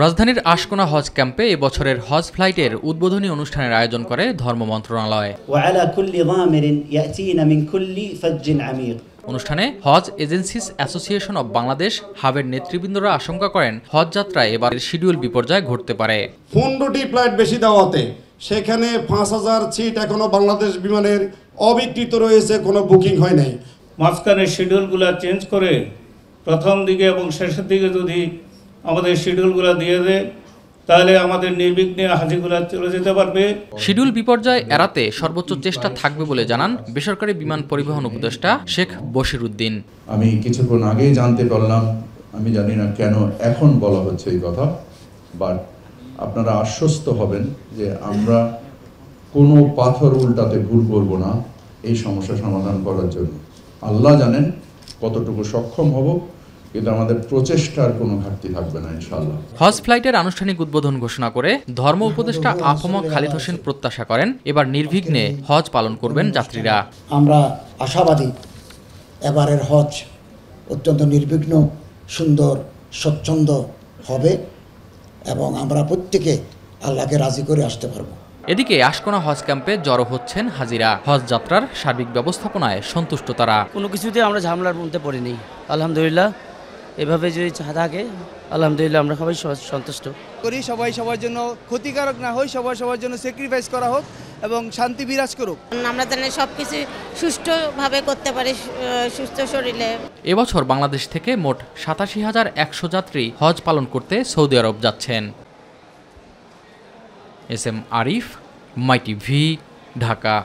রাজধানীর আশকোনা হজ ক্যাম্পে এবছরের হজ ফ্লাইটের উদ্বোধনী অনুষ্ঠানের আয়োজন করে ধর্ম মন্ত্রণালয়। অনুষ্ঠানে হজ এজেন্সিস অ্যাসোসিয়েশন অব বাংলাদেশ হাবের নেতৃবৃন্দরা আশঙ্কা করেন হজ যাত্রায় এবার শিডিউল বিপর্যয় ঘটতে পারে। 15টি ফ্লাইট বেশি দেওয়াতে সেখানে 5000 সিট এখনো বাংলাদেশ বিমানের অবিকৃত রয়েছে, কোনো বুকিং হয় নাই। মাঝখানে শিডিউলগুলো চেঞ্জ করে প্রথম দিকে এবং শেষের দিকে যদি আমাদের শিডিউলগুলো দিয়ে দেয় তাহলে আমাদের নির্বিঘ্নে হাজিগুলো চলে যেতে পারবে। শিডিউল বিপর্যয় এড়াতে সর্বোচ্চ চেষ্টা থাকবে বলে জানান বেসরকারি বিমান পরিবহন উপদেষ্টা শেখ বশির উদ্দিন। আমি কিছুক্ষণ আগেই জানতে পারলাম, আমি জানি না কেন এখন বলা হচ্ছে এই কথা, বাট আপনারা আশ্বস্ত হবেন যে আমরা কোনো পাথর উল্টাতে ভুল করব না এই সমস্যা সমাধান করার জন্য। আল্লাহ জানেন কতটুকু সক্ষম হব, কিন্তু আমাদের প্রচেষ্টার কোনো ঘাটতি থাকবে না ইনশাআল্লাহ। হজ ফ্লাইটের আনুষ্ঠানিক উদ্বোধন ঘোষণা করে ধর্ম উপদেষ্টা আফম খালিদ হোসেন প্রত্যাশা করেন এবার নির্বিঘ্নে হজ পালন করবেন যাত্রীরা। আমরা আশাবাদী এবারের হজ অত্যন্ত নির্বিঘ্ন, সুন্দর, স্বচ্ছন্দ হবে এবং আমরা প্রত্যেকে আল্লাহকে রাজি করে আসতে পারবো। এদিকে আশকোনা হজ ক্যাম্পে জড়ো হচ্ছেন হাজিরা। হজ যাত্রার সার্বিক ব্যবস্থাপনায় সন্তুষ্ট তারা। কোনো কিছুতে আমরা ঝামেলার মধ্যে পড়িনি, আলহামদুলিল্লাহ। এভাবে যদি থাকে আলহামদুলিল্লাহ আমরা সবাই সন্তুষ্ট করি। সবাই সবার জন্য ক্ষতিকারক না হয়, সবার জন্য স্যাক্রিফাইস করা হোক এবং শান্তি বিরাজ করুক। আমরা যেন সবকিছু সুষ্ঠুভাবে করতে পারি, সুস্থ শরীরে। এবছর বাংলাদেশ থেকে মোট ৮৭,১০০ যাত্রী হজ পালন করতে সৌদি আরব যাচ্ছেন। এস এম আরিফ, মাই টিভি, ঢাকা।